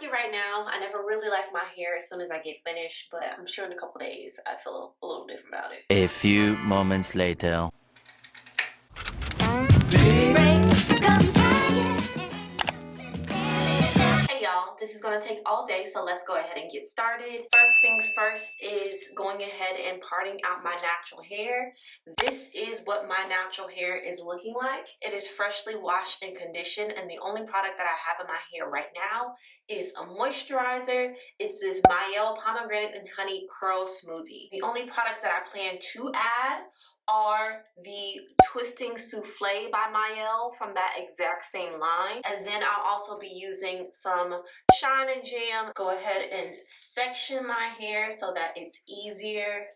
like it right now. I never really like my hair as soon as I get finished, but I'm sure in a couple days I feel a little different about it. A few moments later. Hey y'all, this is gonna take all day, so let's go ahead and get started. First things first is going ahead and parting out my natural hair. This is what my natural hair is looking like. It is freshly washed and conditioned, and the only product that I have in my hair right now is a moisturizer. It's this Mielle Pomegranate and Honey Curl Smoothie. The only products that I plan to add are the Twisting Souffle by Mielle from that exact same line. And then I'll also be using some Shine and Jam. Go ahead and section my hair so that it's easier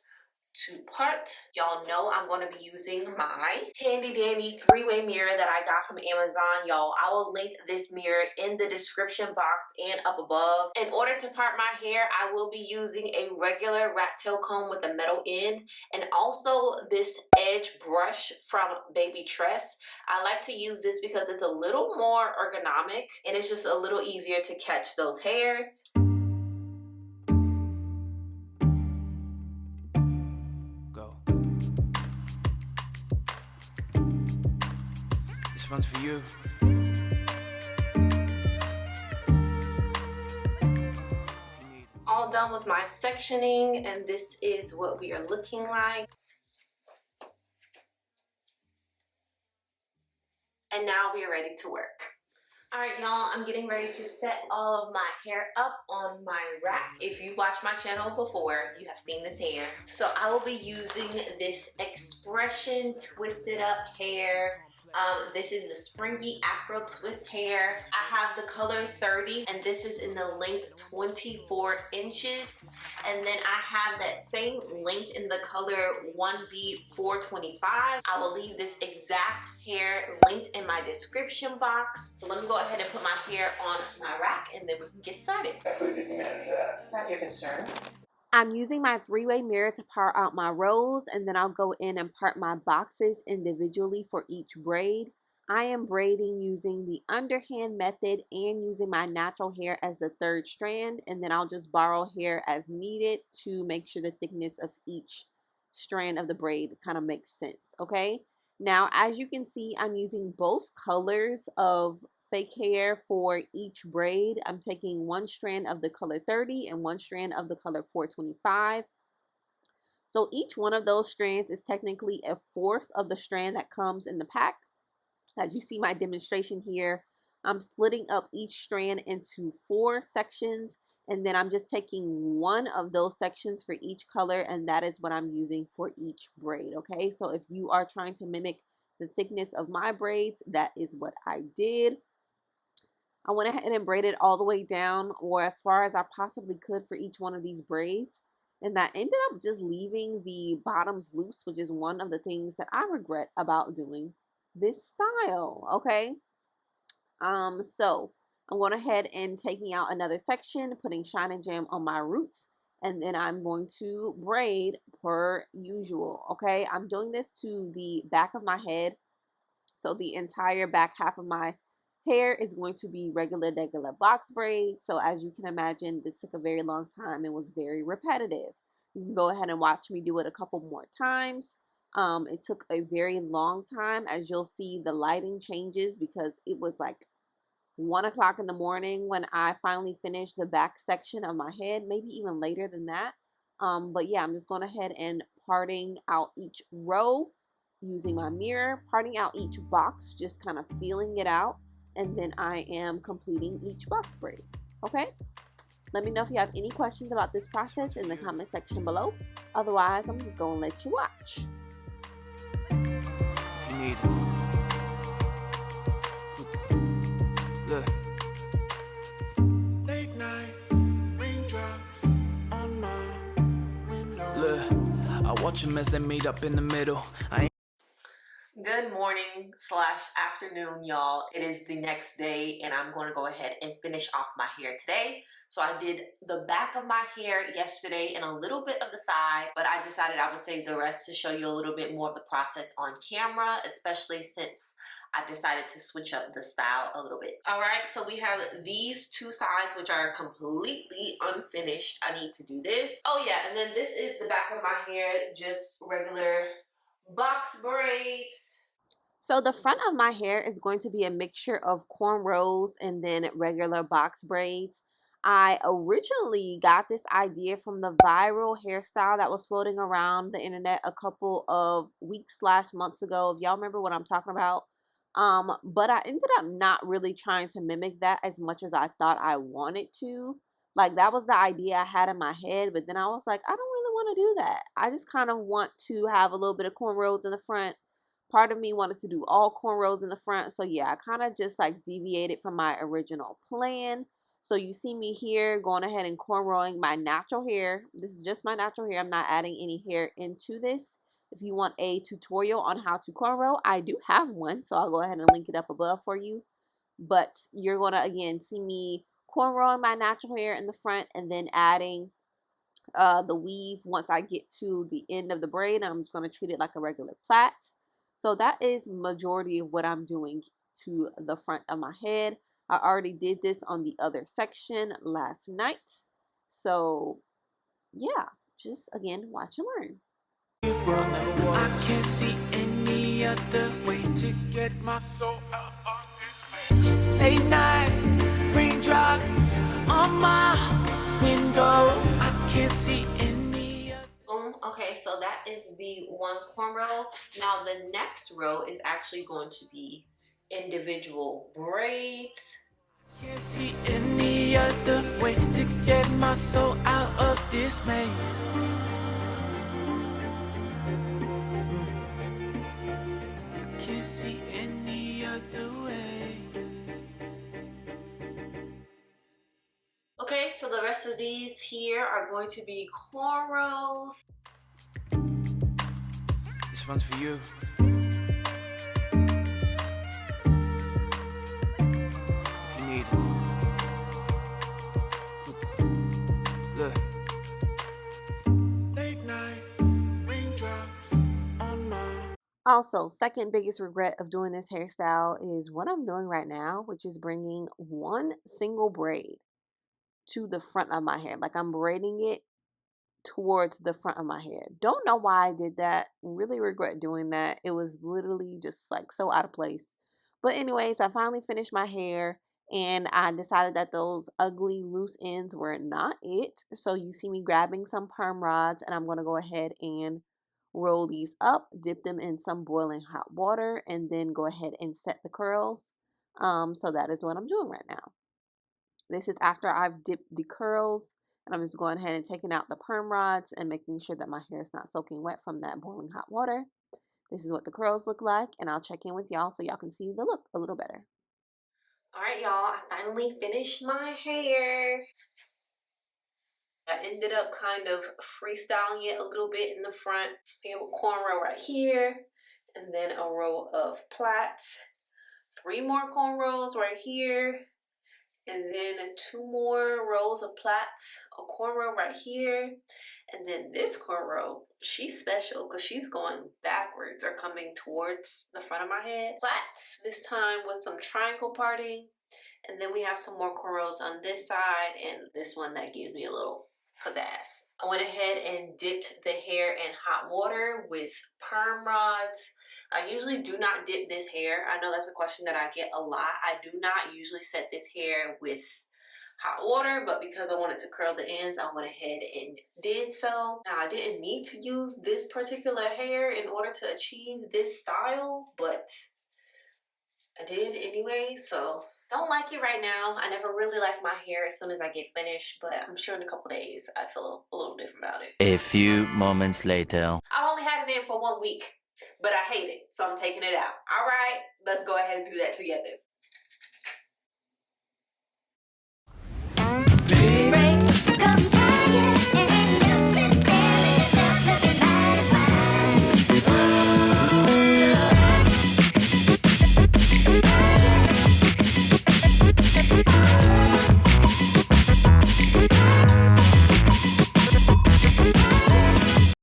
to part. Y'all know I'm going to be using my handy dandy three-way mirror that I got from Amazon. Y'all, I will link this mirror in the description box and up above. In order to part my hair, I will be using a regular rat tail comb with a metal end and also this edge brush from Baby Tress. I like to use this because it's a little more ergonomic and it's just a little easier to catch those hairs. This one's for you. All done with my sectioning, and this is what we are looking like. And now we are ready to work. All right, y'all, I'm getting ready to set all of my hair up on my rack. If you watched my channel before, you have seen this hair. So I will be using this Expression Twisted Up hair. This is the Springy Afro Twist hair. I have the color 30, and this is in the length 24 inches. And then I have that same length in the color 1B 425. I will leave this exact hair linked in my description box. So let me go ahead and put my hair on my rack, and then we can get started. Not your concern. I'm using my three-way mirror to part out my rows, and then I'll go in and part my boxes individually for each braid. I am braiding using the underhand method and using my natural hair as the third strand, and then I'll just borrow hair as needed to make sure the thickness of each strand of the braid kind of makes sense, okay? Now, as you can see, I'm using both colors of fake hair for each braid. I'm taking one strand of the color 30 and one strand of the color 425. So each one of those strands is technically a fourth of the strand that comes in the pack. As you see my demonstration here, I'm splitting up each strand into 4 sections, and then I'm just taking one of those sections for each color, and that is what I'm using for each braid, okay? So if you are trying to mimic the thickness of my braids, that is what I did. I went ahead and braided all the way down, or as far as I possibly could for each one of these braids. And I ended up just leaving the bottoms loose, which is one of the things that I regret about doing this style, okay? So I'm going ahead and taking out another section, putting Shine and Jam on my roots, and then I'm going to braid per usual, okay? I'm doing this to the back of my head, so the entire back half of my hair is going to be regular box braid. So as you can imagine, this took a very long time and was very repetitive. You can go ahead and watch me do it a couple more times. It took a very long time. As you'll see, the lighting changes because it was like 1 o'clock in the morning when I finally finished the back section of my head, maybe even later than that. But yeah, I'm just going ahead and parting out each row using my mirror, parting out each box, just kind of feeling it out. And then I am completing each box braid, okay? Let me know if you have any questions about this process in the comment section below. Otherwise, I'm just gonna let you watch. If you need it. Look. Late night, raindrops on my window. Look, I watch them as they meet up in the middle. Good morning / afternoon, y'all. It is the next day, and I'm going to go ahead and finish off my hair today. So I did the back of my hair yesterday and a little bit of the side, but I decided I would save the rest to show you a little bit more of the process on camera, especially since I decided to switch up the style a little bit. All right, so we have these two sides, which are completely unfinished. I need to do this. Oh yeah, and then this is the back of my hair, just regular box braids. So the front of my hair is going to be a mixture of cornrows and then regular box braids. I originally got this idea from the viral hairstyle that was floating around the internet a couple of weeks/months ago. If y'all remember what I'm talking about. But I ended up not really trying to mimic that as much as I thought I wanted to. Like, that was the idea I had in my head, but then I was like, I don't really want to do that. I just kind of want to have a little bit of cornrows in the front. Part of me wanted to do all cornrows in the front. So yeah, I kind of just like deviated from my original plan. So you see me here going ahead and cornrowing my natural hair. This is just my natural hair. I'm not adding any hair into this. If you want a tutorial on how to cornrow, I do have one. So I'll go ahead and link it up above for you. But you're going to, again, see me cornrowing my natural hair in the front and then adding the weave once I get to the end of the braid. I'm just going to treat it like a regular plait. So that is majority of what I'm doing to the front of my head. I already did this on the other section last night. So yeah, just again, watch and learn. I can't see any other way to get my soul out of this maze. Late night, raindrops on my window. I can't see any other. Boom. Okay, so that is the one cornrow. Now the next row is actually going to be individual braids. Can't see any other way to get my soul out of this maze. Can't see any other way. Okay, so the rest of these here are going to be cornrows. This one's for you. If you need it. Look. Late night, raindrops on my. Also, second biggest regret of doing this hairstyle is what I'm doing right now, which is bringing one single braid to the front of my hair. Like, I'm braiding it towards the front of my hair. Don't know why I did that. Really regret doing that. It was literally just like so out of place. But anyways, I finally finished my hair and I decided that those ugly loose ends were not it. So you see me grabbing some perm rods and I'm going to go ahead and roll these up, dip them in some boiling hot water, and then go ahead and set the curls. So that is what I'm doing right now. This is after I've dipped the curls, and I'm just going ahead and taking out the perm rods and making sure that my hair is not soaking wet from that boiling hot water. This is what the curls look like, and I'll check in with y'all so y'all can see the look a little better. All right, y'all, I finally finished my hair. I ended up kind of freestyling it a little bit in the front. We have a cornrow right here, and then a row of plaits. 3 more cornrows right here, and then 2 more rows of plaits. A cornrow right here, and then this cornrow, she's special because she's going backwards or coming towards the front of my head. Plaits this time with some triangle parting, and then we have some more cornrows on this side, and this one that gives me a little pizzazz. I went ahead and dipped the hair in hot water with perm rods. I usually do not dip this hair. I know that's a question that I get a lot. I do not usually set this hair with hot water, but because I wanted to curl the ends, I went ahead and did so. Now, I didn't need to use this particular hair in order to achieve this style, but I did anyway, so don't like it right now. I never really like my hair as soon as I get finished, but I'm sure in a couple days I feel a little different about it. A few moments later. I've only had it in for 1 week, but I hate it, so I'm taking it out. All right, let's go ahead and do that together.